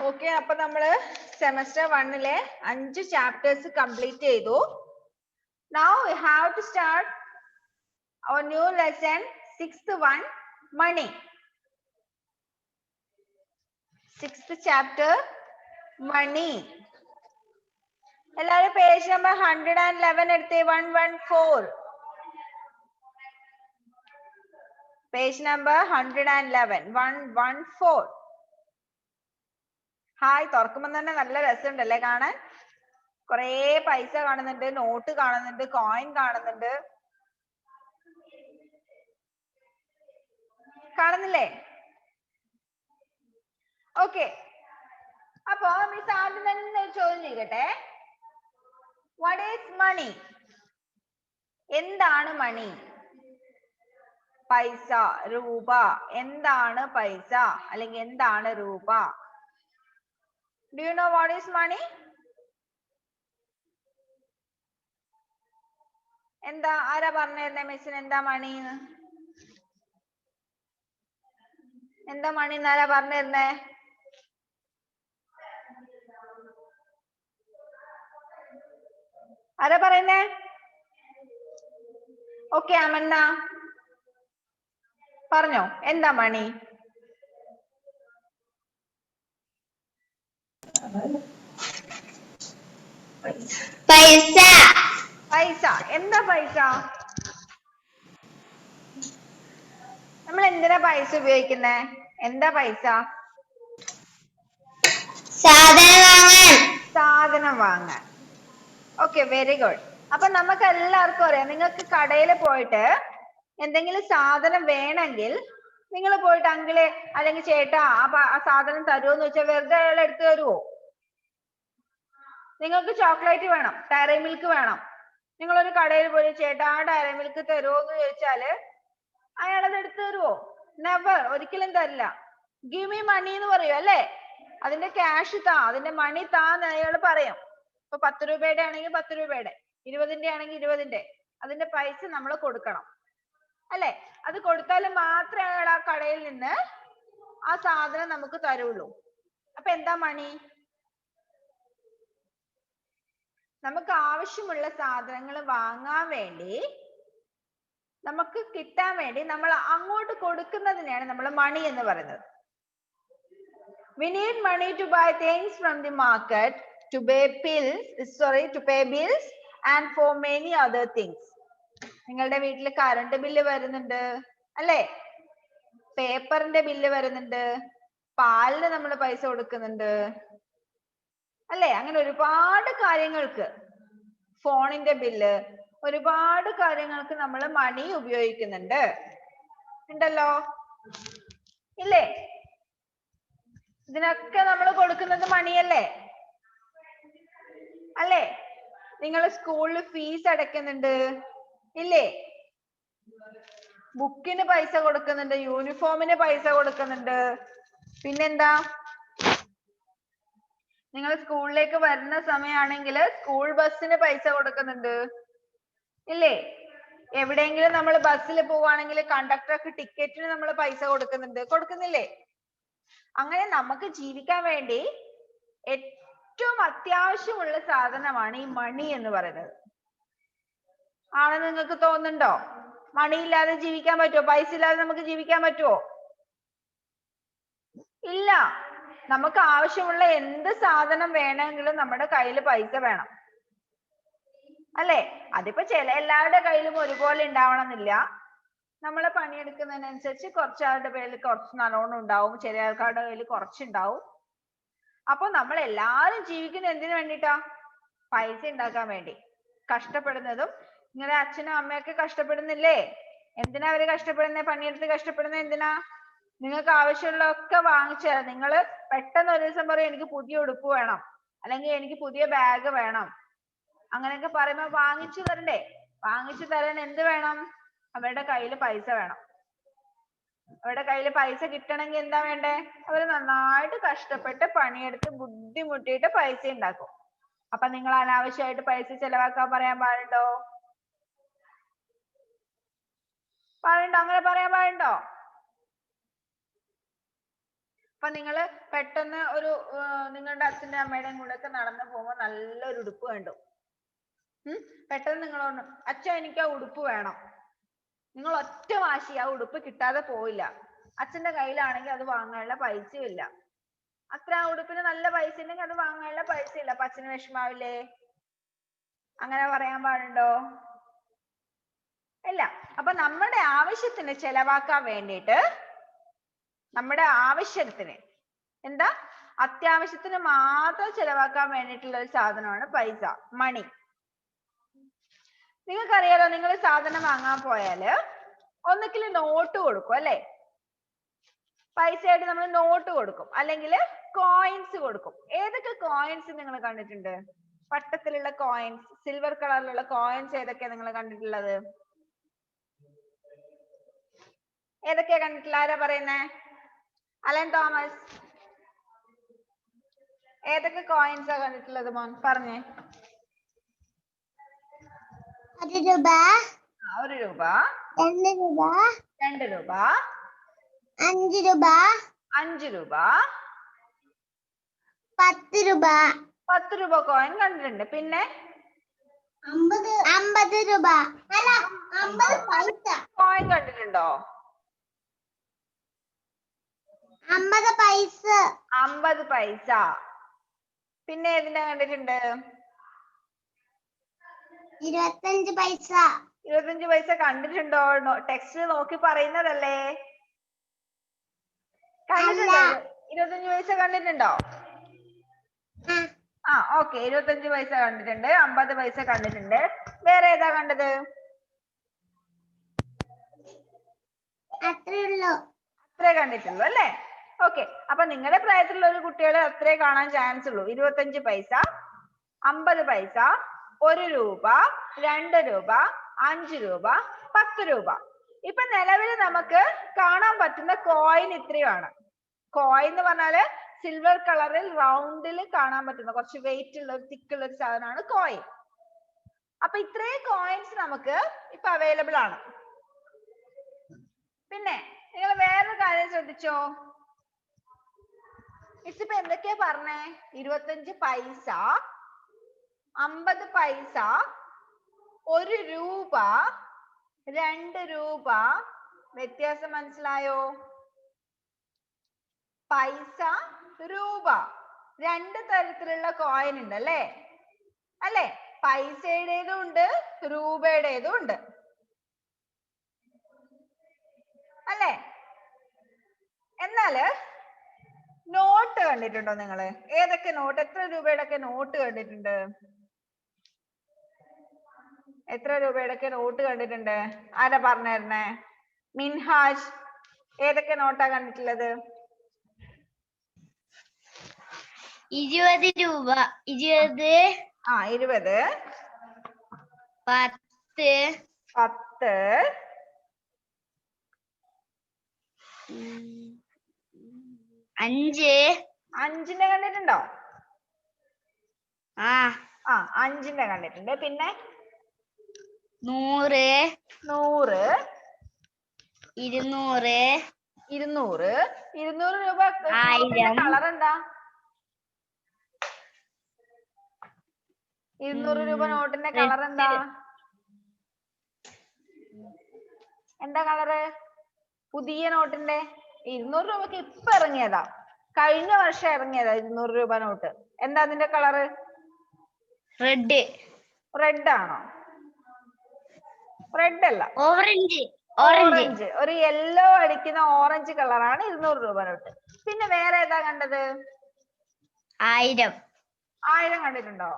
Okay, appo nammal semester 1 le 5 chapters complete cheyidu. Now we have to start our new lesson, 6th one, money. 6th chapter, money. Ellaru page number 111 eduthe, 114. Page number 111, 114. Hi, തുറക്കുമ്പോൾ തന്നെ നല്ല രസമുണ്ടല്ലേ കാണാൻ. കുറേ പൈസ കാണുന്നുണ്ട്, not കാണുന്നുണ്ട്, coin കാണുന്നുണ്ട്. കാണുന്നില്ലേ? ഓക്കെ, അപ്പോ മിസ് ആദ്യം തന്നെ ഒരു ചോദ്യം ചെയ്യട്ടെ. What is money? എന്താണ് മണി? പൈസ, രൂപ. എന്താണ് പൈസ അല്ലെങ്കിൽ എന്താണ് രൂപ? Do you know what is money? എന്താ, ആരാ പറഞ്ഞിരുന്നേ മിസ്സിന് എന്താ മണി? എന്താ മണി എന്നാരാ പറഞ്ഞിരുന്നേ? ആരാ പറയുന്നേ? ഓക്കെ, അമന്ന പറഞ്ഞോ, എന്താ മണി? പൈസ. പൈസ. എന്താ പൈസ? നമ്മൾ എന്തിനാ പൈസ ഉപയോഗിക്കുന്നേ? എന്താ പൈസ? സാധനം വാങ്ങാൻ. Okay, very good. അപ്പൊ നമുക്ക് എല്ലാവർക്കും അറിയാം, നിങ്ങൾക്ക് കടയിൽ പോയിട്ട് എന്തെങ്കിലും സാധനം വേണമെങ്കിൽ നിങ്ങൾ പോയിട്ട് അങ്കിളെ അല്ലെങ്കിൽ ചേട്ടാ ആ സാധനം തരുമോന്ന് വെച്ചാൽ വെറുതെ അയാൾ എടുത്തു തരുമോ? നിങ്ങൾക്ക് ചോക്ലേറ്റ് വേണം, ഡയറി മിൽക്ക് വേണം, നിങ്ങളൊരു കടയിൽ പോയി ചേട്ടാ ഡയറി മിൽക്ക് തരുമോന്ന് ചോദിച്ചാല് അയാളത് എടുത്തു തരുമോ? നെവർ, ഒരിക്കലും തരില്ല. ഗിവ് മീ മണി എന്ന് പറയും അല്ലേ? അതിന്റെ ക്യാഷ് താ, അതിന്റെ മണി താന്ന് അയാൾ പറയും. ഇപ്പൊ 10 രൂപയുടെ ആണെങ്കിൽ 10 രൂപയുടെ, 20ന്റെ ആണെങ്കിൽ 20ന്റെ, അതിന്റെ പൈസ നമ്മൾ കൊടുക്കണം അല്ലെ? അത് കൊടുത്താൽ മാത്രമേ അയാൾ ആ കടയിൽ നിന്ന് ആ സാധനം നമുക്ക് തരുള്ളൂ. അപ്പൊ എന്താ മണി? നമുക്ക് ആവശ്യമുള്ള സാധനങ്ങൾ വാങ്ങാൻ വേണ്ടി, നമുക്ക് കിട്ടാൻ വേണ്ടി നമ്മൾ അങ്ങോട്ട് കൊടുക്കുന്നതിനെയാണ് നമ്മൾ മണി എന്ന് പറയുന്നത്. We need money to buy things from the market, to pay bills and for many other things. നിങ്ങളുടെ വീട്ടിൽ കറണ്ട് ബില്ല് വരുന്നുണ്ട് അല്ലേ? പേപ്പറിന്റെ ബില്ല് വരുന്നുണ്ട്, പാലിന് നമ്മൾ പൈസ കൊടുക്കുന്നുണ്ട് അല്ലേ? അങ്ങനെ ഒരുപാട് കാര്യങ്ങൾക്ക്, ഫോണിന്റെ ബില്ല്, ഒരുപാട് കാര്യങ്ങൾക്ക് നമ്മൾ മണി ഉപയോഗിക്കുന്നുണ്ട് ഉണ്ടല്ലോ ഇല്ലേ? ഇതിനൊക്കെ നമ്മൾ കൊടുക്കുന്നത് മണിയല്ലേ അല്ലേ? നിങ്ങൾ സ്കൂളിൽ ഫീസ് അടയ്ക്കുന്നുണ്ട് ഇല്ലേ? ബുക്കിന് പൈസ കൊടുക്കുന്നുണ്ട്, യൂണിഫോമിന് പൈസ കൊടുക്കുന്നുണ്ട്. പിന്നെന്താ, നിങ്ങൾ സ്കൂളിലേക്ക് വരുന്ന സമയമാണെങ്കിൽ സ്കൂൾ ബസ്സിന് പൈസ കൊടുക്കുന്നുണ്ട് ഇല്ലേ? എവിടെയെങ്കിലും നമ്മൾ ബസ്സിൽ പോവുകയാണെങ്കിൽ കണ്ടക്ടർക്ക് ടിക്കറ്റിന് നമ്മൾ പൈസ കൊടുക്കുന്നില്ലേ? അങ്ങനെ നമുക്ക് ജീവിക്കാൻ വേണ്ടി ഏറ്റവും അത്യാവശ്യമുള്ള സാധനമാണ് ഈ മണി എന്ന് പറയുന്നത്. ആണെന്ന് നിങ്ങൾക്ക് തോന്നുന്നുണ്ടോ? മണി ഇല്ലാതെ ജീവിക്കാൻ പറ്റുമോ? പൈസ ഇല്ലാതെ നമുക്ക് ജീവിക്കാൻ പറ്റുമോ? ഇല്ല. നമുക്ക് ആവശ്യമുള്ള എന്ത് സാധനം വേണമെങ്കിലും നമ്മുടെ കയ്യിൽ പൈസ വേണം അല്ലേ? അതിപ്പോ എല്ലാവരുടെ കയ്യിലും ഒരുപോലെ ഉണ്ടാവണമെന്നില്ല. നമ്മൾ പണിയെടുക്കുന്നതിനനുസരിച്ച് കുറച്ചാളുടെ കയ്യിൽ കുറച്ച് നല്ലോണം ഉണ്ടാവും, ചില ആൾക്കാരുടെ കയ്യിൽ കുറച്ചുണ്ടാവും. അപ്പൊ നമ്മൾ എല്ലാവരും ജീവിക്കുന്നത് എന്തിനു വേണ്ടിയിട്ടാ? പൈസ ഉണ്ടാക്കാൻ വേണ്ടി. കഷ്ടപ്പെടുന്നതും നിങ്ങളുടെ അച്ഛനും അമ്മയൊക്കെ കഷ്ടപ്പെടുന്നില്ലേ? എന്തിനാ അവര് കഷ്ടപ്പെടുന്നത്? പണിയെടുത്ത് കഷ്ടപ്പെടുന്നത് എന്തിനാ? നിങ്ങൾക്ക് ആവശ്യമുള്ളതൊക്കെ വാങ്ങിച്ചു തരാം. നിങ്ങൾ പെട്ടെന്ന് ഒരു ദിവസം പറയും എനിക്ക് പുതിയ ഉടുപ്പ് വേണം, അല്ലെങ്കിൽ എനിക്ക് പുതിയ ബാഗ് വേണം, അങ്ങനെയൊക്കെ പറയുമ്പോൾ വാങ്ങിച്ചു തരണ്ടേ? വാങ്ങിച്ചു തരാൻ എന്ത് വേണം? അവരുടെ കയ്യിൽ പൈസ വേണം. അവരുടെ കയ്യിൽ പൈസ കിട്ടണമെങ്കിൽ എന്താ വേണ്ടേ? അവർ നന്നായിട്ട് കഷ്ടപ്പെട്ട് പണിയെടുത്ത് ബുദ്ധിമുട്ടിയിട്ട് പൈസ ഉണ്ടാക്കും. അപ്പൊ നിങ്ങൾ അനാവശ്യമായിട്ട് പൈസ ചെലവാക്കാൻ പറയാൻ പാടുണ്ടോ? അങ്ങനെ പറയാൻ പാടുണ്ടോ? അപ്പൊ നിങ്ങള് പെട്ടെന്ന് ഒരു നിങ്ങളുടെ അച്ഛൻ്റെ അമ്മയുടെയും കൂടെ ഒക്കെ നടന്നു പോകുമ്പോൾ നല്ലൊരു ഉടുപ്പ് കണ്ടു. പെട്ടെന്ന് നിങ്ങൾ പറഞ്ഞു അച്ഛാ എനിക്ക് ആ ഉടുപ്പ് വേണം. നിങ്ങൾ ഒറ്റ വാശി ആ ഉടുപ്പ് കിട്ടാതെ പോയില്ല. അച്ഛന്റെ കയ്യിലാണെങ്കിൽ അത് വാങ്ങാനുള്ള പൈസയും ഇല്ല. അത്ര ആ ഉടുപ്പിന് നല്ല പൈസ ഉണ്ടെങ്കിൽ അത് വാങ്ങാനുള്ള പൈസ ഇല്ല. അപ്പൊ അച്ഛന് വിഷമാവില്ലേ? അങ്ങനെ പറയാൻ പാടുണ്ടോ? ഇല്ല. അപ്പൊ നമ്മുടെ ആവശ്യത്തിന് ചെലവാക്കാൻ വേണ്ടിയിട്ട്, നമ്മുടെ ആവശ്യത്തിന് എന്താ അത്യാവശ്യത്തിന് മാത്രം ചെലവാക്കാൻ വേണ്ടിയിട്ടുള്ള ഒരു സാധനമാണ് പൈസ, മണി. നിങ്ങൾക്കറിയാലോ, നിങ്ങൾ സാധനം വാങ്ങാൻ പോയാല് ഒന്നുകിൽ നോട്ട് കൊടുക്കും അല്ലെ? പൈസയായിട്ട് നമ്മൾ നോട്ട് കൊടുക്കും, അല്ലെങ്കിൽ കോയിൻസ് കൊടുക്കും. ഏതൊക്കെ കോയിൻസ് നിങ്ങൾ കണ്ടിട്ടുണ്ട്? പട്ടത്തിലുള്ള കോയിൻസ്, സിൽവർ കളറിലുള്ള കോയിൻസ് ഏതൊക്കെയാ നിങ്ങൾ കണ്ടിട്ടുള്ളത്? ഏതൊക്കെയാ കണ്ടിട്ടുള്ള? ആരാ പറയുന്നേ? Allen Thomas. ഏതൊക്കെ കോയിൻസ് ആ കണ്ടിട്ടുള്ളത് മോൻ? പറഞ്ഞേ. 1 രൂപ, 1 രൂപ, 2 രൂപ, 2 രൂപ, 5 രൂപ, 5 രൂപ, 10 രൂപ, 10 രൂപ കോയിൻ കണ്ടിട്ടുണ്ട്. പിന്നെ 50 രൂപ, അല്ല 50 പൈസ കോയിൻ കണ്ടിട്ടുണ്ടോ? 50 പൈസ, 50 പൈസ. പിന്നെ ഏതിന്റെ കണ്ടിട്ടുണ്ട്? 25 പൈസ, 25 പൈസ കണ്ടിട്ടുണ്ടോ? ടെക്സ്റ്റ് നോക്കി പറയുന്നതല്ലേ. കണ്ടിട്ടുണ്ടോ? 25 പൈസ കണ്ടിട്ടുണ്ടോ? ആ ഓക്കെ, 25 പൈസ കണ്ടിട്ടുണ്ട്, 50 പൈസ കണ്ടിട്ടുണ്ട്. വേറെ ഏതാ കണ്ടത്? അത്രേ ഉള്ളൂ. അത്രേ കണ്ടിട്ടുള്ളൂ അല്ലേ? ഓക്കെ. അപ്പൊ നിങ്ങളുടെ പ്രായത്തിലുള്ള ഒരു കുട്ടികളെ അത്രേ കാണാൻ ചാൻസ് ഉള്ളൂ. 25 പൈസ, 50 പൈസ, 1 രൂപ, 2 രൂപ, 5 രൂപ, 10 രൂപ. ഇപ്പൊ നിലവിൽ നമുക്ക് കാണാൻ പറ്റുന്ന കോയിൻ ഇത്രയാണ്. കോയിൻ എന്ന് പറഞ്ഞാല് സിൽവർ കളറിൽ റൗണ്ടിൽ കാണാൻ പറ്റുന്ന കുറച്ച് വെയിറ്റ് ഉള്ള തിക്കുള്ള ഒരു സാധനമാണ് കോയിൻ. അപ്പൊ ഇത്രയും കോയിൻസ് നമുക്ക് ഇപ്പൊ അവൈലബിൾ ആണ്. പിന്നെ നിങ്ങൾ വേറൊരു കാര്യം ശ്രദ്ധിച്ചോ? മിസ് ഇപ്പൊ എന്തൊക്കെയാ പറഞ്ഞേ? 25 പൈസ, 50 പൈസ, 1 രൂപ, 2 രൂപ. വ്യത്യാസം മനസ്സിലായോ? പൈസ, രൂപ, രണ്ട് തരത്തിലുള്ള കോയിൻ ഉണ്ട് അല്ലേ? അല്ലേ? പൈസയുടേതും ഉണ്ട്, രൂപയുടേതും ഉണ്ട് അല്ലേ? എന്നാല് നോട്ട് കണ്ടിട്ടുണ്ടോ നിങ്ങള്? ഏതൊക്കെ നോട്ട്, എത്ര രൂപയുടെ ഒക്കെ നോട്ട് കണ്ടിട്ടുണ്ട്? എത്ര രൂപയുടെ ഒക്കെ നോട്ട് കണ്ടിട്ടുണ്ട്? ആരാ പറഞ്ഞിരുന്നേ? മിൻഹാജ്. ഏതൊക്കെ നോട്ടാ കണ്ടിട്ടുള്ളത്? 20 രൂപ, 20, 20, 10, 10, 5. 5ന്റെ കണ്ടിട്ടുണ്ടോ? ആ 5ന്റെ കണ്ടിട്ടുണ്ട്. പിന്നെ 100, 100, 200, 200. 200 രൂപ 1000. കളർ എന്താ? 200 രൂപ നോട്ടിന്റെ കളർ എന്താ? എന്താ കളറ്? പുതിയ നോട്ടിന്റെ 200 രൂപക്ക് ഇപ്പൊ ഇറങ്ങിയതാ, കഴിഞ്ഞ വർഷം ഇറങ്ങിയതാ 200 രൂപ നോട്ട്. എന്താ അതിന്റെ കളറ്? റെഡ്. റെഡ് ആണോ? റെഡ് അല്ല, ഓറഞ്ച്. ഓറഞ്ച്. ഒരു യെല്ലോ അടിക്കുന്ന ഓറഞ്ച് കളറാണ് 200 രൂപ നോട്ട്. പിന്നെ വേറെ ഏതാ കണ്ടത്? 1000. 1000 കണ്ടിട്ടുണ്ടോ?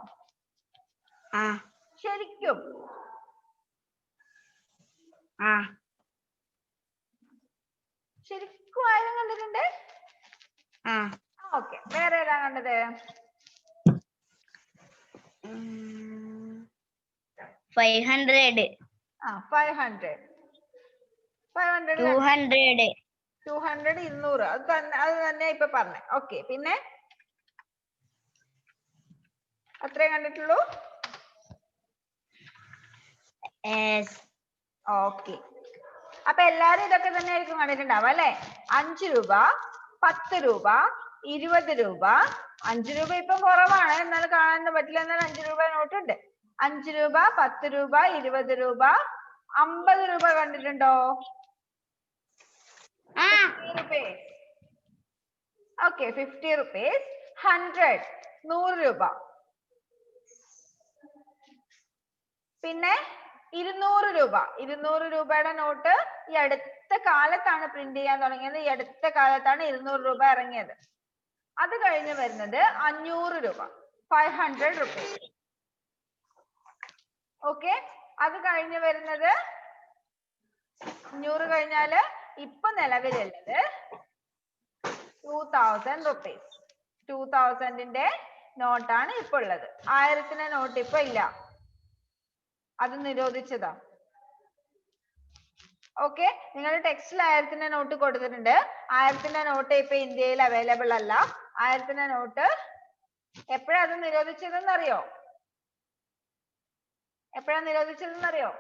ശരിക്കും? ശരിക്കും 1000 കണ്ടിട്ടുണ്ട്? ഓക്കെ. വേറെ ഏതാ കണ്ടത്? 500. 500. 500, 200. 200, 200. അത് തന്നെ ഇപ്പൊ പറഞ്ഞേ. ഓക്കെ. പിന്നെ അത്രേ കണ്ടിട്ടുള്ളൂ? ഓക്കെ. അപ്പൊ എല്ലാരും ഇതൊക്കെ തന്നെ ആയിരിക്കും കണ്ടിട്ടുണ്ടാവും അല്ലെ? 5 രൂപ, 10 രൂപ, 20 രൂപ, 5 രൂപ ഇപ്പൊ കുറവാണ്, എന്നാൽ കാണാൻ പറ്റില്ല, എന്നാൽ 5 രൂപ നോട്ട് ഉണ്ട്. 5 രൂപ, 10 രൂപ, 20 രൂപ, 50 രൂപ കണ്ടിട്ടുണ്ടോ? 50 rupees. Okay, 50 rupees. 100, 100 രൂപ. പിന്നെ 200 രൂപ. 200 രൂപയുടെ നോട്ട് ഈ അടുത്ത കാലത്താണ് പ്രിന്റ് ചെയ്യാൻ തുടങ്ങിയത്. ഈ അടുത്ത കാലത്താണ് 200 രൂപ ഇറങ്ങിയത്. അത് കഴിഞ്ഞ് വരുന്നത് 500 രൂപ, 500 rupees. ഓക്കെ, അത് കഴിഞ്ഞ് വരുന്നത് 500 കഴിഞ്ഞാല് ഇപ്പൊ നിലവിലുള്ളത് 2000 rupees. 2000ന്റെ നോട്ടാണ് ഇപ്പൊ ഉള്ളത്. 1000ന്റെ നോട്ട് ഇപ്പൊ ഇല്ല, അത് നിരോധിച്ചതാ. ഓക്കെ, നിങ്ങളുടെ ടെക്സ്റ്റിൽ 1000ന്റെ നോട്ട് കൊടുത്തിട്ടുണ്ട്. 1000ന്റെ നോട്ട് ഇപ്പൊ ഇന്ത്യയിൽ അവൈലബിൾ അല്ല. 1000ന്റെ നോട്ട് എപ്പോഴാ അത് നിരോധിച്ചതെന്ന് അറിയോ? എപ്പോഴാ നിരോധിച്ചതെന്ന് അറിയോ?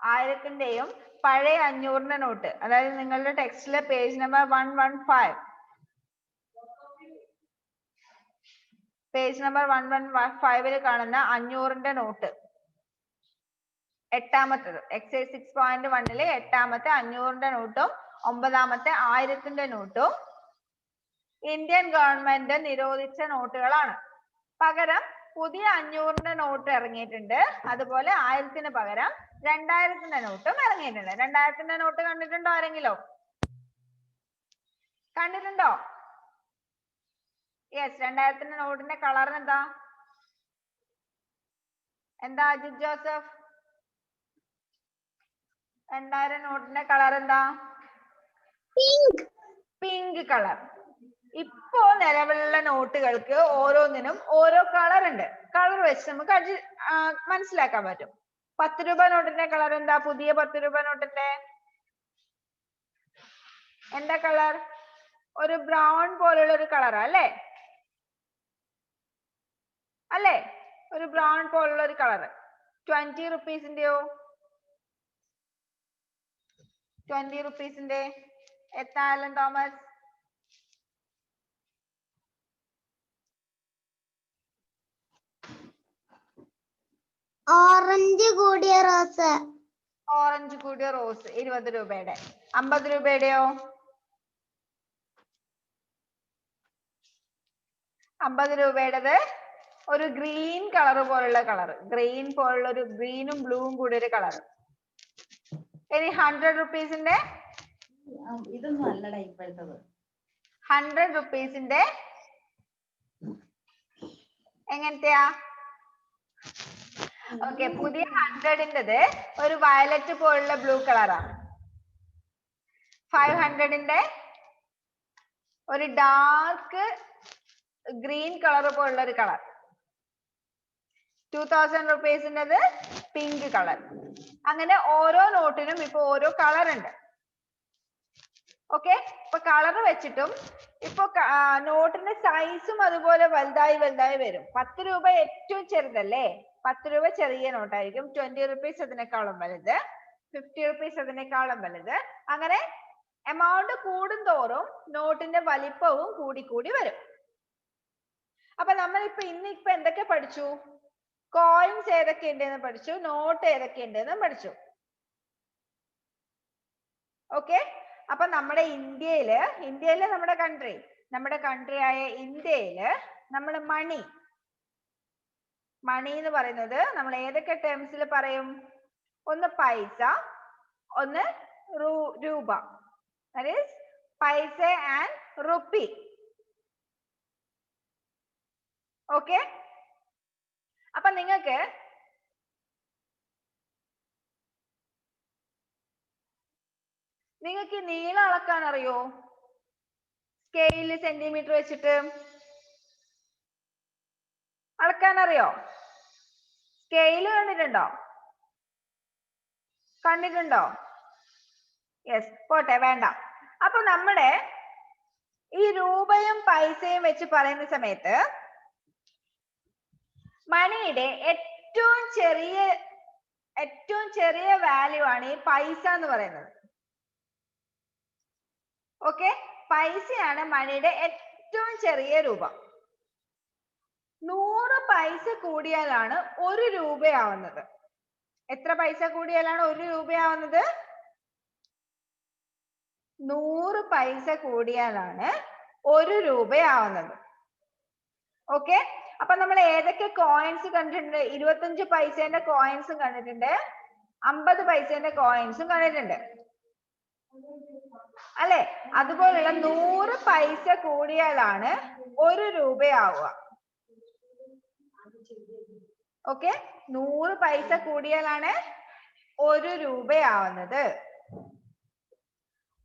1000ന്റെയും പഴയ 500ന്റെ നോട്ട്, അതായത് നിങ്ങളുടെ ടെക്സ്റ്റിലെ പേജ് നമ്പർ 115, പേജ് നമ്പർ 115 കാണുന്ന 500ന്റെ നോട്ട്, എട്ടാമത്തത് എക്സൈസ് 6.1 എട്ടാമത്തെ 500ന്റെ നോട്ടും 9ാമത്തെ 1000ന്റെ നോട്ടും ഇന്ത്യൻ ഗവൺമെന്റ് നിരോധിച്ച നോട്ടുകളാണ്. പകരം പുതിയ 500ന്റെ നോട്ട് ഇറങ്ങിയിട്ടുണ്ട്. അതുപോലെ 1000ത്തിന് പകരം 2000ന്റെ നോട്ടും ഇറങ്ങിയിട്ടുണ്ട്. 2000ന്റെ നോട്ട് കണ്ടിട്ടുണ്ടോ ആരെങ്കിലും? കണ്ടിട്ടുണ്ടോ? യെസ്, 2000ത്തിന്റെ നോട്ടിന്റെ കളർ എന്താ? എന്താ അജിത് ജോസഫ്? 2000 നോട്ടിന്റെ കളർ എന്താ? Pink colour. ഇപ്പോ നിലവിലുള്ള നോട്ടുകൾക്ക് ഓരോന്നിനും ഓരോ കളർ ഉണ്ട്. കളർ വെച്ച് നമുക്ക് മനസ്സിലാക്കാൻ പറ്റും. 10 രൂപ നോട്ടിന്റെ കളർ എന്താ? പുതിയ 10 രൂപ നോട്ടിന്റെ എന്താ കളർ? ഒരു ബ്രൗൺ പോലുള്ള ഒരു കളറാ അല്ലേ? അല്ലേ, ഒരു ബ്രൗൺ പോലുള്ള ഒരു കളർ. 20 റുപ്പീസിന്റെയോ? 20 റുപ്പീസിന്റെ എത്ര ആലൻ തോമസ്? ഓറഞ്ച് കൂടിയ റോസ്. ഓറഞ്ച് കൂടിയ റോസ് 20 രൂപയുടെ. 50 രൂപയുടെയോ? 50 രൂപയുടേത് ഒരു ഗ്രീൻ കളർ പോലുള്ള കളർ, ഗ്രീൻ പോലുള്ള ഒരു ഗ്രീനും ബ്ലൂവും കൂടി ഒരു കളർ. ഇനി 100 റുപ്പീസിന്റെ ഇതൊന്നും അല്ലടാ ഇപ്പോഴത്തത്. 100 റുപ്പീസിന്റെ എങ്ങനത്തെയാ? ഓക്കെ, പുതിയ 100ന്റേത് ഒരു വയലറ്റ് പോലുള്ള ബ്ലൂ കളറാണ്. 500ന്റെ ഒരു ഡാർക്ക് ഗ്രീൻ കളർ പോലുള്ള ഒരു കളർ. 2000 റുപ്പീസിന്റേത് pink colour. അങ്ങനെ ഓരോ നോട്ടിനും ഇപ്പൊ ഓരോ കളർ ഉണ്ട്. ഓക്കെ, ഇപ്പൊ കളർ വെച്ചിട്ടും ഇപ്പൊ നോട്ടിന്റെ സൈസും അതുപോലെ വലുതായി വലുതായി വരും. 10 രൂപ ഏറ്റവും ചെറുതല്ലേ? 10 രൂപ ചെറിയ നോട്ടായിരിക്കും. 20 റുപ്പീസ് അതിനേക്കാളും വലുത്, 50 റുപ്പീസ് അതിനേക്കാളും വലുത്. അങ്ങനെ എമൗണ്ട് കൂടുന്തോറും നോട്ടിന്റെ വലിപ്പവും കൂടി കൂടി വരും. അപ്പൊ നമ്മൾ ഇന്നിപ്പോ എന്തൊക്കെ പഠിച്ചു? കോയിൻസ് ഏതൊക്കെ ഉണ്ടെന്ന് പഠിച്ചു, നോട്ട് ഏതൊക്കെ ഉണ്ടെന്ന് പഠിച്ചു. ഓക്കെ, അപ്പൊ നമ്മുടെ ഇന്ത്യയില് നമ്മുടെ കൺട്രി ആയ ഇന്ത്യയില് നമ്മൾ മണി എന്ന് പറയുന്നത് നമ്മൾ ഏതൊക്കെ ടേംസിൽ പറയും? ഒന്ന് പൈസ, ഒന്ന് രൂപ, ദാറ്റ് ഈസ് പൈസ ആൻഡ് റുപ്പി. ഓക്കെ, അപ്പൊ നിങ്ങൾക്ക് നീളം അളക്കാൻ അറിയോ? സ്കെയില് സെന്റിമീറ്റർ വെച്ചിട്ട് അളക്കാൻ അറിയോ? സ്കെയില് കണ്ടിട്ടുണ്ടോ? യെസ്, പോട്ടെ, വേണ്ട. അപ്പൊ നമ്മുടെ ഈ രൂപയും പൈസയും വെച്ച് പറയുന്ന സമയത്ത് മണിയുടെ ഏറ്റവും ചെറിയ വാല്യൂ ആണ് ഈ പൈസ എന്ന് പറയുന്നത്. ഓക്കെ, പൈസയാണ് മണിയുടെ ഏറ്റവും ചെറിയ രൂപം. 100 പൈസ കൂടിയാലാണ് 1 രൂപയാവുന്നത്. എത്ര പൈസ കൂടിയാലാണ് 1 രൂപയാവുന്നത്? 100 പൈസ കൂടിയാലാണ് 1 രൂപയാവുന്നത്. ഓക്കെ, അപ്പൊ നമ്മൾ ഏതൊക്കെ കോയിൻസ് കണ്ടിട്ടുണ്ട്? 25 പൈസേന്റെ കോയിൻസും കണ്ടിട്ടുണ്ട്, 50 പൈസേന്റെ കോയിൻസും കണ്ടിട്ടുണ്ട് അല്ലെ? അതുപോലുള്ള 100 പൈസ കൂടിയാലാണ് 1 രൂപയാവുക. ഓക്കെ, 100 പൈസ കൂടിയാലാണ് 1 രൂപയാവുന്നത്.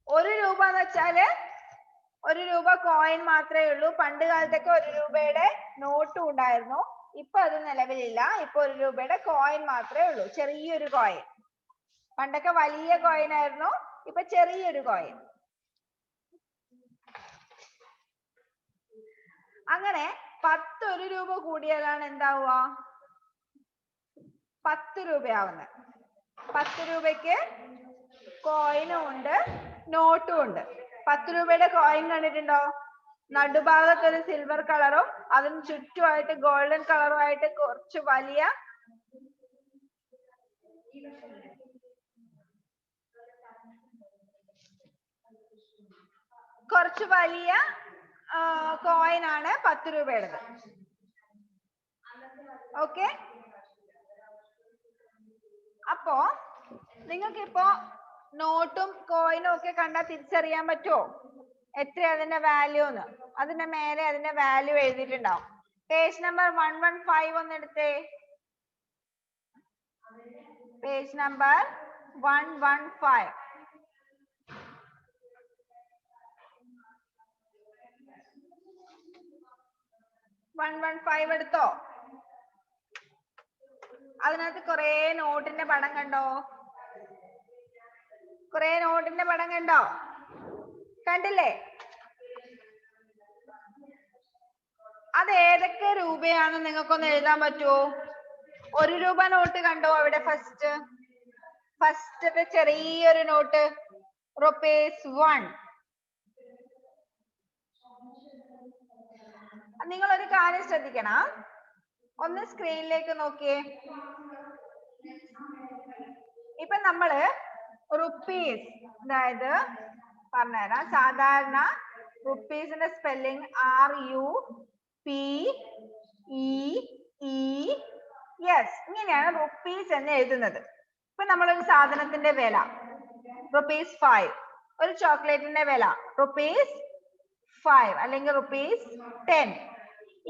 1 രൂപ എന്ന് വെച്ചാല് 1 രൂപ കോയിൻ മാത്രമേ ഉള്ളൂ. പണ്ട് കാലത്തൊക്കെ 1 രൂപയുടെ നോട്ടും ഉണ്ടായിരുന്നു. ഇപ്പൊ അത് നിലവിലില്ല. ഇപ്പൊ 1 രൂപയുടെ കോയിൻ മാത്രമേ ഉള്ളൂ, ചെറിയൊരു കോയിൻ. പണ്ടൊക്കെ വലിയ കോയിൻ ആയിരുന്നു, ഇപ്പൊ ചെറിയൊരു കോയിൻ. അങ്ങനെ 10 1 രൂപ കൂടിയാലാണ് എന്താവുക? 10 രൂപയാവുന്നത്. 10 രൂപയ്ക്ക് കോയിനും ഉണ്ട്, നോട്ടും ഉണ്ട്. 10 രൂപയുടെ കോയിൻ കണ്ടിട്ടുണ്ടോ? നടുഭാഗത്ത് ഒരു സിൽവർ കളറും അതിന് ചുറ്റുമായിട്ട് ഗോൾഡൻ കളറും ആയിട്ട് കുറച്ച് വലിയ കോയിൻ ആണ് 10 രൂപയുടേത്. ഓക്കെ, അപ്പോ നിങ്ങൾക്ക് ഇപ്പോ നോട്ടും കോയിനും ഒക്കെ കണ്ടാൽ തിരിച്ചറിയാൻ പറ്റുമോ എത്ര അതിന്റെ വാല്യൂ എന്ന്? അതിന്റെ മേലെ അതിന്റെ വാല്യൂ എഴുതിയിട്ടുണ്ടാവും. പേജ് നമ്പർ 115 ഒന്ന് എടുത്തേ. Page number 115. 115 എടുത്തോ? അതിനകത്ത് കുറെ നോട്ടിന്റെ പടം കണ്ടോ? കുറെ നോട്ടിന്റെ പടം കണ്ടോ? കണ്ടില്ലേ? അത് ഏതൊക്കെ രൂപയാണെന്ന് നിങ്ങൾക്കൊന്ന് എഴുതാൻ പറ്റുമോ? 1 രൂപ നോട്ട് കണ്ടോ അവിടെ? ഫസ്റ്റത്തെ ചെറിയൊരു നോട്ട് ₹1. നിങ്ങൾ ഒരു കാര്യം ശ്രദ്ധിക്കണം. ഒന്ന് സ്ക്രീനിലേക്ക് നോക്കിയേ. ഇപ്പൊ നമ്മള് റുപ്പീസ്, അതായത് പറഞ്ഞുതരാം. സാധാരണ റുപ്പീസിന്റെ സ്പെല്ലിംഗ് RUPEES, ഇങ്ങനെയാണ് റുപ്പീസ് എന്ന് എഴുതുന്നത്. ഇപ്പൊ നമ്മളൊരു സാധനത്തിന്റെ വില ₹5, ഒരു ചോക്ലേറ്റിന്റെ വില ₹5 അല്ലെങ്കിൽ ₹10.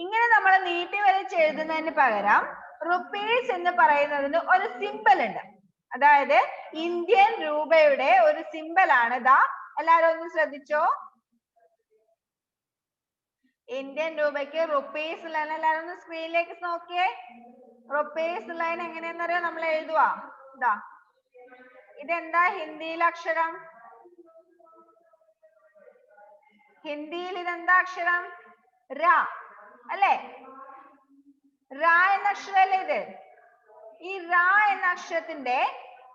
ഇങ്ങനെ നമ്മൾ നീട്ടി വരച്ച് എഴുതുന്നതിന് പകരം റുപ്പീസ് എന്ന് പറയുന്നതിന് ഒരു സിമ്പൽ ഉണ്ട്. അതായത് ഇന്ത്യൻ രൂപയുടെ ഒരു സിമ്പൽ ആണ് ദാ. എല്ലാരും ഒന്ന് ശ്രദ്ധിച്ചോ. ഇന്ത്യൻ രൂപയ്ക്ക് റുപ്പീസ് ലൈൻ, എല്ലാരും ഒന്ന് സ്ക്രീനിലേക്ക് നോക്കിയേ. റുപ്പീസ് ലൈൻ എങ്ങനെയെന്നറിയോ നമ്മൾ എഴുതുവാ? ഇതാ, ഇതെന്താ ഹിന്ദിയിൽ അക്ഷരം? ഹിന്ദിയിൽ ഇതെന്താ അക്ഷരം? ര അല്ലേ? റ എന്ന അക്ഷരല്ലേ ഇത്? ഈ റ എന്ന അക്ഷരത്തിന്റെ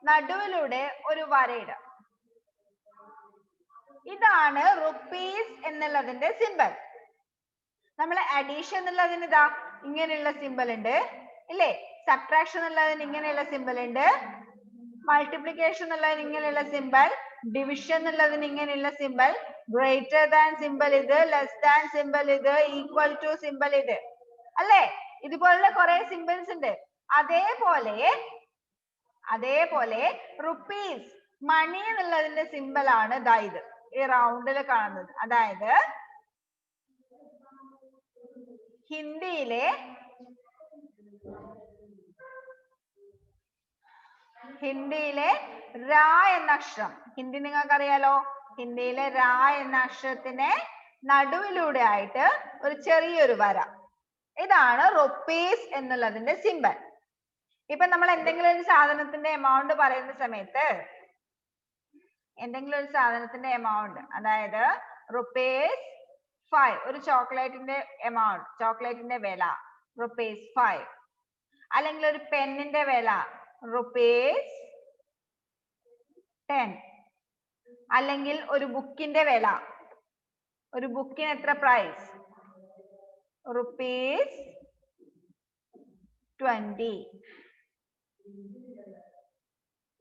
നടുവിലൂടെ ഒരു വരയിടാം. ഇതാണ് റുപ്പീസ് എന്നുള്ളതിന്റെ സിമ്പൽ. നമ്മൾ അഡീഷൻ എന്നുള്ളതിന് ഇതാ ഇങ്ങനെയുള്ള സിമ്പൽ ഉണ്ട് ഇല്ലേ? സബ്ട്രാക്ഷൻ എന്നുള്ളതിന് ഇങ്ങനെയുള്ള സിമ്പൽ ഉണ്ട്. മൾട്ടിപ്ലിക്കേഷൻ എന്നുള്ളതിന് ഇങ്ങനെയുള്ള സിമ്പൽ, ഡിവിഷൻ എന്നുള്ളതിന് ഇങ്ങനെയുള്ള സിമ്പൽ, ഗ്രേറ്റർ ദാൻ സിമ്പൽ ഇത്, ലെസ് ദാൻ സിമ്പൽ ഇത്, ഈക്വൽ ടു സിമ്പൽ ഇത് അല്ലേ? ഇതുപോലുള്ള കുറെ സിമ്പിൾസ് ഉണ്ട്. അതേപോലെ റുപ്പീസ്, മണി എന്നുള്ളതിന്റെ സിമ്പൽ ആണ് ദാ ഇത്, ഈ റൗണ്ടിൽ കാണുന്നത്. അതായത് ഹിന്ദിയിലെ ര എന്ന അക്ഷരം, ഹിന്ദി നിങ്ങൾക്ക് അറിയാലോ. ഹിന്ദിയിലെ ര എന്ന അക്ഷരത്തിന് നടുവിലൂടെ ആയിട്ട് ഒരു ചെറിയൊരു വര, ഇതാണ് റുപ്പീസ് എന്നുള്ളതിന്റെ സിമ്പൽ. ഇപ്പൊ നമ്മൾ എന്തെങ്കിലും ഒരു സാധനത്തിന്റെ എമൗണ്ട് പറയുന്ന സമയത്ത്, എന്തെങ്കിലും ഒരു സാധനത്തിന്റെ എമൗണ്ട്, അതായത് ₹5, ഒരു ചോക്ലേറ്റിന്റെ എമൗണ്ട്, ചോക്ലേറ്റിന്റെ വില ₹5, അല്ലെങ്കിൽ ഒരു പെന്നിന്റെ വില ₹10, അല്ലെങ്കിൽ ഒരു ബുക്കിന്റെ വില ഒരു ബുക്കിന് എത്ര പ്രൈസ്? ₹20.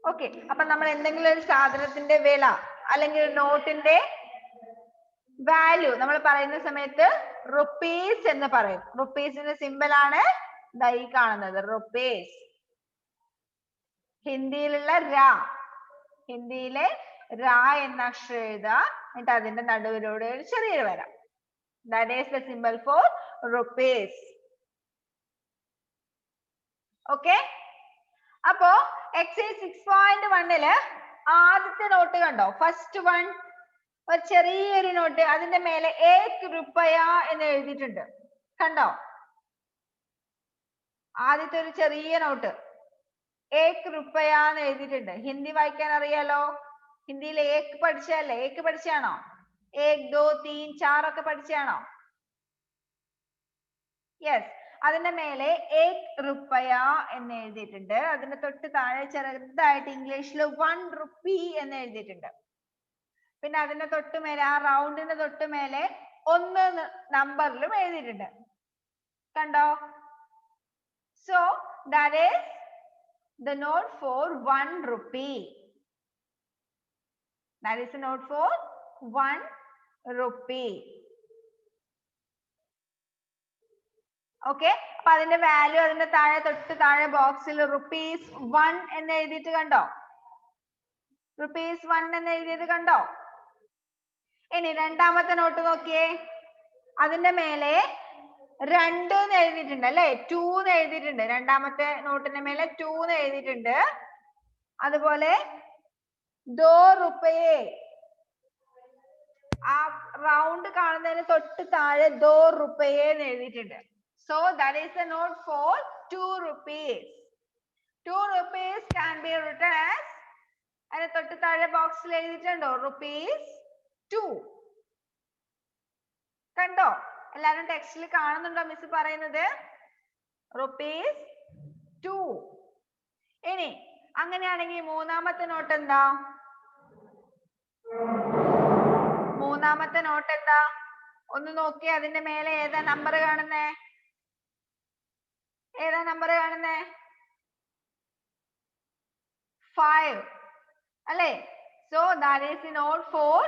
ഓക്കെ, അപ്പൊ നമ്മൾ എന്തെങ്കിലും ഒരു സാധനത്തിന്റെ വില അല്ലെങ്കിൽ നോട്ടിന്റെ വാല്യൂ നമ്മൾ പറയുന്ന സമയത്ത് റുപ്പീസ് എന്ന് പറയും. റുപ്പീസിന്റെ സിമ്പൽ ആണ് ദാ ഈ കാണുന്നത്, റുപ്പീസ്. ഹിന്ദിയിലുള്ള ഹിന്ദിയിലെ എന്ന അക്ഷരം എഴുതുക, എന്നിട്ട് അതിന്റെ നടുവിലൂടെ ഒരു ചെറിയൊരു വര. That is the symbol for rupees. Okay? അപ്പോ exercise 6.1 ആദ്യത്തെ നോട്ട് കണ്ടോ? ഫസ്റ്റ് വൺ ഒരു ചെറിയൊരു നോട്ട്, അതിന്റെ മേലെ 1 രൂപയ എന്ന് എഴുതിയിട്ടുണ്ട്. കണ്ടോ? ആദ്യത്തെ ഒരു ചെറിയ നോട്ട് 1 രൂപയ എന്ന് എഴുതിയിട്ടുണ്ട്. ഹിന്ദി വായിക്കാൻ അറിയാലോ? ഹിന്ദിയിൽ 1 പഠിച്ചല്ലേ? 1 പഠിച്ചാണോ? 1 2 3 4 ഒക്കെ പഠിച്ചാണോ? യെസ്. അതിന്റെ മേലെ 1 രൂപയ എന്ന് എഴുതിയിട്ടുണ്ട്. അതിന്റെ തൊട്ട് താഴെ ചെറുതായിട്ട് ഇംഗ്ലീഷിൽ 1 rupee എന്ന് എഴുതിയിട്ടുണ്ട്. പിന്നെ അതിന്റെ തൊട്ട് മേലെ ആ റൗണ്ടിന്റെ തൊട്ട് മേലെ 1 നമ്പറിലും എഴുതിയിട്ടുണ്ട്. കണ്ടോ? So that is the note for 1 rupee. That is the note for 1 rupee. Okay, അപ്പൊ അതിന്റെ വാല്യൂ അതിന്റെ താഴെ തൊട്ട് താഴെ ബോക്സിൽ ₹1 എന്ന് എഴുതിയിട്ട് കണ്ടോ? ₹1 എന്ന് എഴുതിയത് കണ്ടോ? ഇനി രണ്ടാമത്തെ നോട്ട് നോക്കിയേ, അതിന്റെ മേലെ 2 എന്ന് എഴുതിയിട്ടുണ്ട് അല്ലെ? 2 എന്ന് എഴുതിയിട്ടുണ്ട്. രണ്ടാമത്തെ നോട്ടിന്റെ മേലെ 2 എന്ന് എഴുതിയിട്ടുണ്ട്. അതുപോലെ 2 rupees, ആ റൗണ്ട് കാണുന്നതിന് തൊട്ട് താഴെ 2 rupees എന്ന് എഴുതിയിട്ടുണ്ട്. So that is the note for 2 rupees. 2 rupees can be written as, അതിന് തൊട്ട് താഴെ ബോക്സിൽ എഴുതിയിട്ടുണ്ടോ? ₹2. കണ്ടോ? എല്ലാരും ടെക്സ്റ്റിൽ കാണുന്നുണ്ടോ മിസ് പറയുന്നത്? ₹2. ഇനി അങ്ങനെയാണെങ്കിൽ മൂന്നാമത്തെ നോട്ട് എന്താ? മൂന്നാമത്തെ നോട്ട് എന്താ? ഒന്ന് നോക്കിയേ, അതിന്റെ മേലെ ഏതാ നമ്പർ കാണുന്നേ? ഏതാ നമ്പർ കാണുന്നേ? 5 അല്ലേ? So that is the note for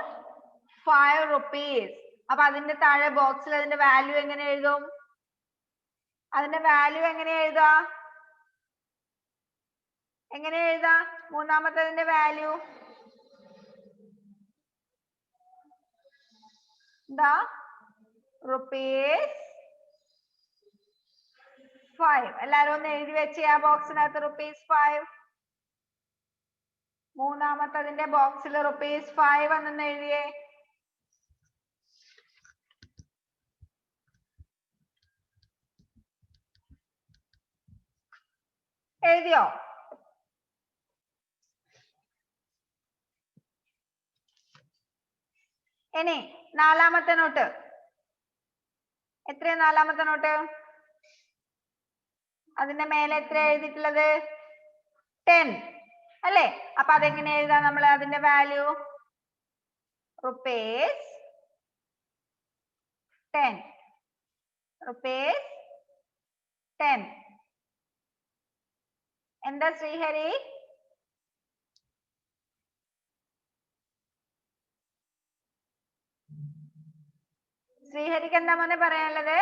5 rupees. അപ്പൊ അതിന്റെ താഴെ ബോക്സിൽ അതിന്റെ വാല്യൂ എങ്ങനെ എഴുതും? അതിന്റെ വാല്യൂ എങ്ങനെ എഴുതാ? എങ്ങനെ എഴുതാ മൂന്നാമത്തതിന്റെ വാല്യൂ? എന്താ? ₹5. എല്ലാരും ഒന്ന് എഴുതി വെച്ചേ ആ ബോക്സിനകത്ത് ₹5. മൂന്നാമത്തതിന്റെ ബോക്സിൽ ₹5 എന്നൊന്ന് എഴുതിയേ. എഴുതിയോ? ഇനി നാലാമത്തെ നോട്ട് എത്രയാ? നാലാമത്തെ നോട്ട് അതിന്റെ മേലെ എത്ര എഴുതിയിട്ടുള്ളത്? 10 അല്ലേ? അപ്പൊ അതെങ്ങനെ എഴുതാ നമ്മൾ? അതിന്റെ വാല്യൂ ₹10. ₹10. എന്താ ശ്രീഹരി? ശ്രീഹരിക്ക് എന്താ മോനെ പറയാനുള്ളത്?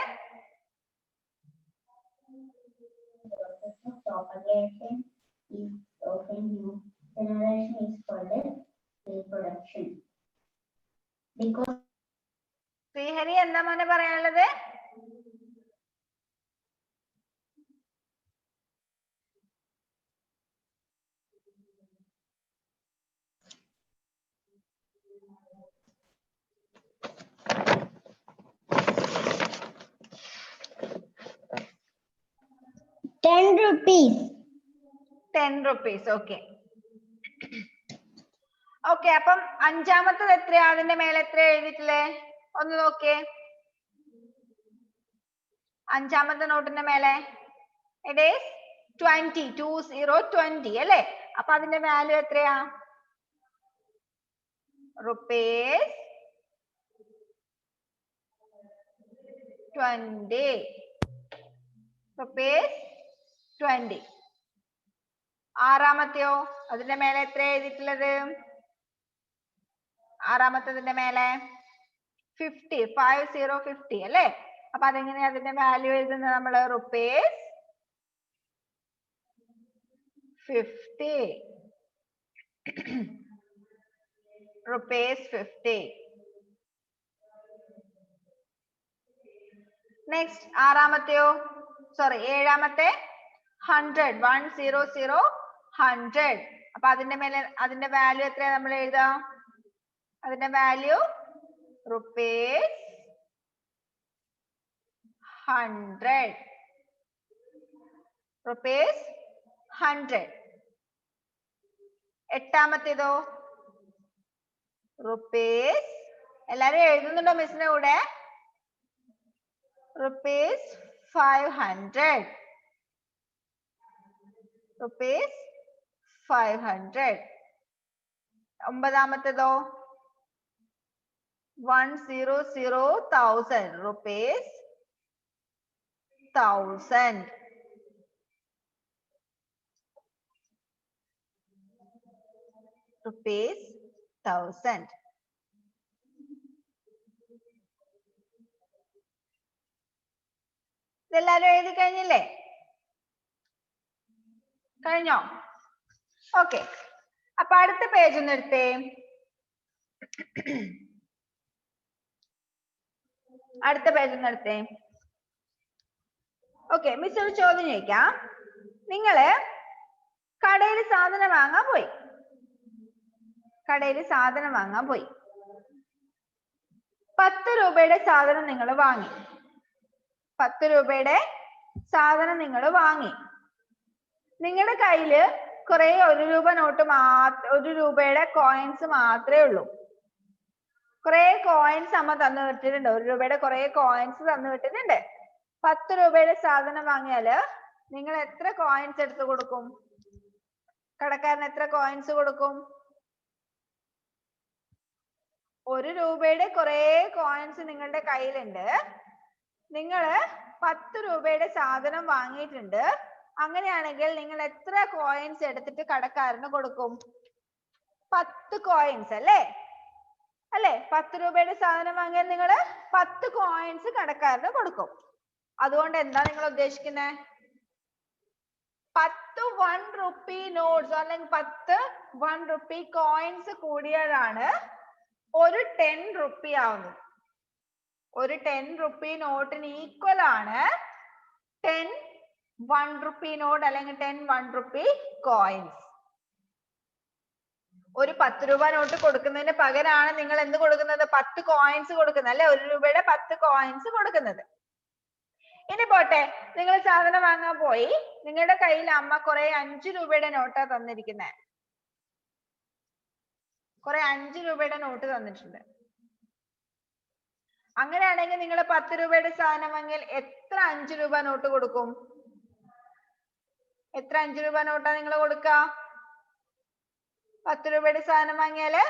Propagation is often used. Generation is called reproduction. Because Sreehari എന്താ മോനെ പറയാനുള്ളത്? ₹10. Okay. Okay, അപ്പം അഞ്ചാമത്തത് എത്രയാ? അതിന്റെ മേലെ എത്ര എഴുതിയിട്ടില്ലേ? ഒന്ന് നോക്കിയേ. അഞ്ചാമത്തെ നോട്ടിന്റെ മേലെ it is 20 അല്ലേ? അപ്പൊ അതിന്റെ വാല്യൂ എത്രയാ? 20. rupees 20. ആറാമത്തെയോ അതിന്റെ മേലെ എത്ര എഴുതിയിട്ടുള്ളത്? ആറാമത്തതിന്റെ മേലെ 50. 50 അല്ലേ? അപ്പൊ അതെങ്ങനെയാ അതിന്റെ വാല്യൂ എഴുതുന്നത് നമ്മള്? rupees 50. rupees 50. നെക്സ്റ്റ് ആറാമത്തെയോ ഏഴാമത്തെ 100. 100. 100. അപ്പൊ അതിന്റെ മേലെ അതിന്റെ വാല്യൂ എത്രയാ നമ്മൾ എഴുതാം? അതിന്റെ വാല്യൂ rupees 100. rupees 100. എട്ടാമത്തേതോ rupees, എല്ലാരും എഴുതുന്നുണ്ടോ മിസ്സിന്റെ കൂടെ? rupees 500. rupees 500. ഒമ്പതാമത്തേതോ 100,000. rupees 1000. rupees 1000. ഇതെല്ലാരും എഴുതി കഴിഞ്ഞില്ലേ? കഴിഞ്ഞോ? ഓക്കെ. അപ്പൊ അടുത്ത പേജ് ഒന്ന് എടുത്തേ. അടുത്ത പേജ് ഒന്ന് എടുത്തേ. ഓക്കെ, മിസ് ഒരു ചോദ്യം ചോദിക്കാം. നിങ്ങള് കടയിൽ സാധനം വാങ്ങാൻ പോയി. 10 രൂപയുടെ സാധനം നിങ്ങൾ വാങ്ങി. 10 രൂപയുടെ സാധനം നിങ്ങൾ വാങ്ങി. നിങ്ങളുടെ കയ്യില് കുറെ 1 രൂപ നോട്ട് 1 രൂപയുടെ കോയിൻസ് മാത്രമേ ഉള്ളൂ. കുറെ കോയിൻസ് അമ്മ തന്നു വിട്ടിട്ടുണ്ട്. 1 രൂപയുടെ കുറെ കോയിൻസ് തന്നു വിട്ടിട്ടുണ്ട്. 10 രൂപയുടെ സാധനം വാങ്ങിയാല് നിങ്ങൾ എത്ര കോയിൻസ് എടുത്തു കൊടുക്കും? കടക്കാരൻ എത്ര കോയിൻസ് കൊടുക്കും? 1 രൂപയുടെ കുറെ കോയിൻസ് നിങ്ങളുടെ കയ്യിലുണ്ട്. നിങ്ങള് 10 രൂപയുടെ സാധനം വാങ്ങിയിട്ടുണ്ട്. അങ്ങനെയാണെങ്കിൽ നിങ്ങൾ എത്ര കോയിൻസ് എടുത്തിട്ട് കടക്കാരന് കൊടുക്കും? 10 കോയിൻസ് അല്ലേ? 10 രൂപയുടെ സാധനം വാങ്ങിയാൽ നിങ്ങൾ 10 കോയിൻസ് കടക്കാരന് കൊടുക്കും. അതുകൊണ്ട് എന്താ നിങ്ങൾ ഉദ്ദേശിക്കുന്നത്? 10 1 rupee നോട്ട്സ് അല്ലെങ്കിൽ 10 1 rupee കോയിൻസ് കൂടിയാലാണ് ഒരു 10 rupee ആവുന്നത്. ഒരു 10 rupee നോട്ടിന് ഈക്വൽ ആണ് 10 1 rupee നോട്ട് അല്ലെങ്കിൽ 10 1 rupee കോയിൻസ്. ഒരു 10 രൂപ നോട്ട് കൊടുക്കുന്നതിന് പകരമാണ് നിങ്ങൾ എന്ത് കൊടുക്കുന്നത്? 10 കോയിൻസ് കൊടുക്കുന്നത് അല്ലെ? 1 രൂപയുടെ 10 കോയിൻസ് കൊടുക്കുന്നത്. ഇനി പോട്ടെ, നിങ്ങൾ സാധനം വാങ്ങാൻ പോയി. നിങ്ങളുടെ കയ്യിൽ അമ്മ കുറെ 5 രൂപയുടെ നോട്ടാ തന്നിരിക്കുന്നത്. കുറെ 5 രൂപയുടെ നോട്ട് തന്നിട്ടുണ്ട്. അങ്ങനെയാണെങ്കിൽ നിങ്ങൾ 10 രൂപയുടെ സാധനം വാങ്ങിയാൽ എത്ര 5 രൂപ നോട്ട് കൊടുക്കും? എത്ര 5 രൂപ നോട്ടാ നിങ്ങൾ കൊടുക്കുക? 10 രൂപയുടെ സാധനം വാങ്ങിയാല്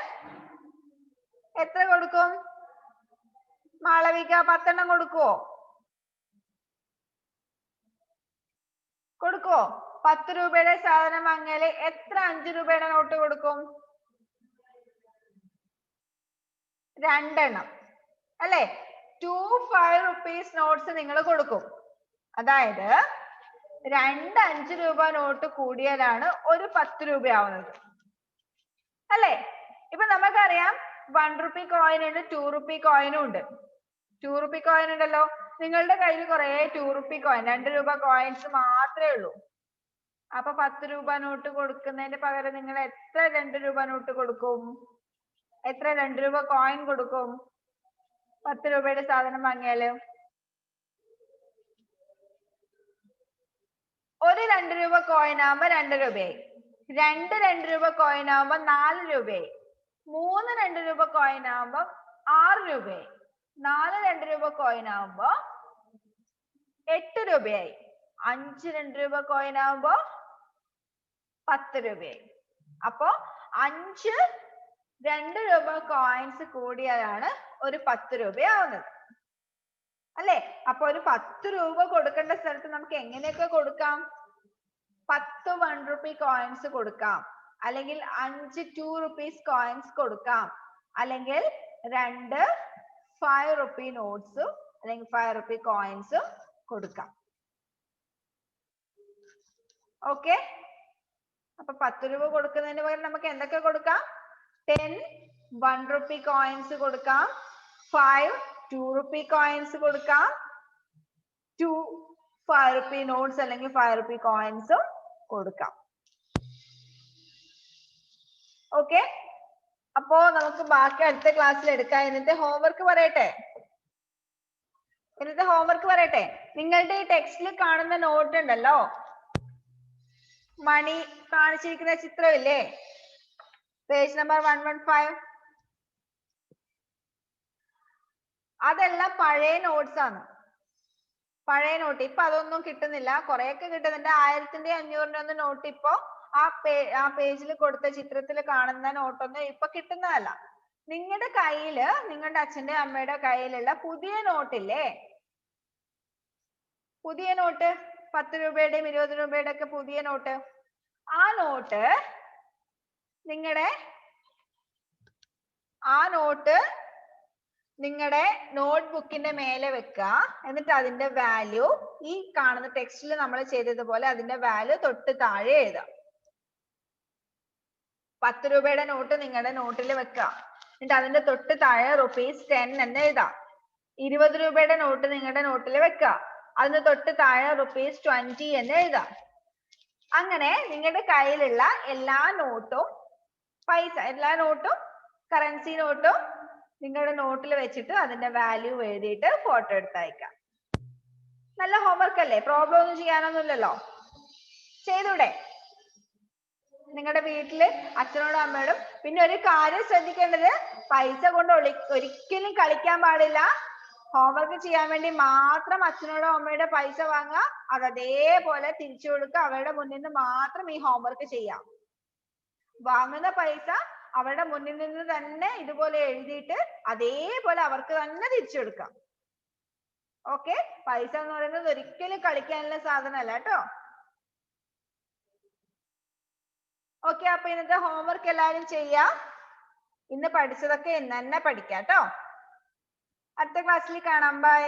എത്ര കൊടുക്കും? മാളവിക 10 എണ്ണം കൊടുക്കുവോ? 10 രൂപയുടെ സാധനം വാങ്ങിയാല് എത്ര 5 രൂപയുടെ നോട്ട് കൊടുക്കും? 2 എണ്ണം അല്ലെ? 2 5 rupees നോട്ട്സ് നിങ്ങൾ കൊടുക്കും. അതായത് 2 5 രൂപ നോട്ട് കൂടിയാലാണ് ഒരു 10 രൂപയാവുന്നത് അല്ലെ? ഇപ്പൊ നമുക്കറിയാം 1 rupee കോയിൻ ഉണ്ട്, 2 rupee കോയിനും ഉണ്ട്. 2 rupee കോയിൻ ഉണ്ടല്ലോ. നിങ്ങളുടെ കയ്യിൽ കുറെ 2 rupee കോയിൻ 2 രൂപ കോയിൻസ് മാത്രമേ ഉള്ളൂ. അപ്പൊ 10 രൂപ നോട്ട് കൊടുക്കുന്നതിന് പകരം നിങ്ങൾ എത്ര 2 രൂപ നോട്ട് കൊടുക്കും? എത്ര 2 രൂപ കോയിൻ കൊടുക്കും? 10 രൂപയുടെ സാധനം വാങ്ങിയാല് ഒരു 2 രൂപ കോയിൻ ആവുമ്പോ 2 രൂപയായി. 2 2 രൂപ കോയിൻ ആവുമ്പോ 4 രൂപയായി. 3 2 രൂപ കോയിൻ ആവുമ്പോ 6 രൂപയായി. 4 2 രൂപ കോയിൻ ആവുമ്പോ 8 രൂപയായി. 5 2 രൂപ കോയിൻ ആവുമ്പോ 10 രൂപയായി. അപ്പോ 5 2 രൂപ കോയിൻസ് കൂടിയാലാണ് ഒരു 10 രൂപയാവുന്നത്. അല്ലെ? അപ്പൊ ഒരു 10 രൂപ കൊടുക്കേണ്ട സ്ഥലത്ത് നമുക്ക് എങ്ങനെയൊക്കെ കൊടുക്കാം? 10 1 rupee coins കൊടുക്കാം, അല്ലെങ്കിൽ 5 2 rupees coins കൊടുക്കാം, അല്ലെങ്കിൽ 2 5 rupee notes അല്ലെങ്കിൽ 5 rupee coins കൊടുക്കാം. ഓക്കെ, അപ്പൊ 10 രൂപ കൊടുക്കുന്നതിന് പകരം നമുക്ക് എന്തൊക്കെ കൊടുക്കാം? 10 1 rupee coins കൊടുക്കാം, 5 2 rupee coins കൊടുക്കാം, 2 5 rupee notes അല്ലെങ്കിൽ 5 rupee coins കൊടുക്കാം. ഓക്കെ, അപ്പോ നമുക്ക് ബാക്കി അടുത്ത ക്ലാസ്സിൽ എടുക്കാം. ഇന്നത്തെ ഹോംവർക്ക് പറയട്ടെ? ഇന്നത്തെ ഹോംവർക്ക് പറയട്ടെ? നിങ്ങളുടെ ഈ ടെക്സ്റ്റിൽ കാണുന്ന നോട്ട് ഉണ്ടല്ലോ, മണി കാണിച്ചിരിക്കുന്ന ചിത്രമില്ലേ, പേജ് നമ്പർ 115, അതെല്ലാം പഴയ നോട്ട്സ് ആണ്. പഴയ നോട്ട്. ഇപ്പൊ അതൊന്നും കിട്ടുന്നില്ല, കുറെയൊക്കെ കിട്ടുന്നുണ്ട്. 1000ന്റെ 500ന്റെ ഒന്നും നോട്ട് ഇപ്പൊ ആ പേജിൽ കൊടുത്ത ചിത്രത്തിൽ കാണുന്ന നോട്ടൊന്നും ഇപ്പൊ കിട്ടുന്നതല്ല. നിങ്ങളുടെ കയ്യില്, നിങ്ങളുടെ അച്ഛന്റെ അമ്മയുടെ കയ്യിലുള്ള പുതിയ നോട്ടില്ലേ, പുതിയ നോട്ട് 10 രൂപയുടെയും 20 രൂപയുടെ ഒക്കെ പുതിയ നോട്ട്, ആ നോട്ട് നിങ്ങളുടെ നോട്ട്ബുക്കിന്റെ മേലെ വെക്കുക. എന്നിട്ട് അതിന്റെ വാല്യൂ ഈ കാണുന്ന ടെക്സ്റ്റിൽ നമ്മൾ ചെയ്തതുപോലെ അതിന്റെ വാല്യൂ തൊട്ട് താഴെ എഴുതാം. 10 രൂപയുടെ നോട്ട് നിങ്ങളുടെ നോട്ടിൽ വെക്കുക. എന്നിട്ട് അതിന്റെ തൊട്ട് താഴെ ₹10 എന്ന് എഴുതാം. 20 രൂപയുടെ നോട്ട് നിങ്ങളുടെ നോട്ടിൽ വെക്കുക. അതിന് തൊട്ട് താഴെ ₹20 എന്ന് എഴുതാം. അങ്ങനെ നിങ്ങളുടെ കയ്യിലുള്ള എല്ലാ നോട്ടും കറൻസി നോട്ടും നിങ്ങളുടെ നോട്ടിൽ വെച്ചിട്ട് അതിന്റെ വാല്യൂ എഴുതിയിട്ട് ഫോട്ടോ എടുത്തയക്കാം. നല്ല ഹോംവർക്ക് അല്ലേ? പ്രോബ്ലം ഒന്നും ചെയ്യാനൊന്നുമില്ലല്ലോ, ചെയ്തൂടെ? നിങ്ങളുടെ വീട്ടില് അച്ഛനോടും അമ്മയോടും. പിന്നെ ഒരു കാര്യം ശ്രദ്ധിക്കേണ്ടത്, പൈസ കൊണ്ട് ഒരിക്കലും കളിക്കാൻ പാടില്ല. ഹോംവർക്ക് ചെയ്യാൻ വേണ്ടി മാത്രം അച്ഛനോടോ അമ്മയുടെ പൈസ വാങ്ങുക, അത് അതേപോലെ തിരിച്ചു കൊടുക്കുക. അവരുടെ മുന്നിൽ നിന്ന് മാത്രം ഈ ഹോംവർക്ക് ചെയ്യാം. വാങ്ങുന്ന പൈസ അവരുടെ മുന്നിൽ നിന്ന് തന്നെ ഇതുപോലെ എഴുതിയിട്ട് അതേപോലെ അവർക്ക് തന്നെ തിരിച്ചു കൊടുക്കാം. ഓക്കെ, പൈസ എന്ന് പറയുന്നത് ഒരിക്കലും കളിക്കാനുള്ള സാധനമല്ല കേട്ടോ. ഓക്കെ, അപ്പൊ ഇന്നത്തെ ഹോംവർക്ക് എല്ലാവരും ചെയ്യാം. ഇന്ന് പഠിച്ചതൊക്കെ ഇന്ന് തന്നെ പഠിക്കാം കേട്ടോ. അടുത്ത ക്ലാസ്സിൽ കാണാം. ബൈ.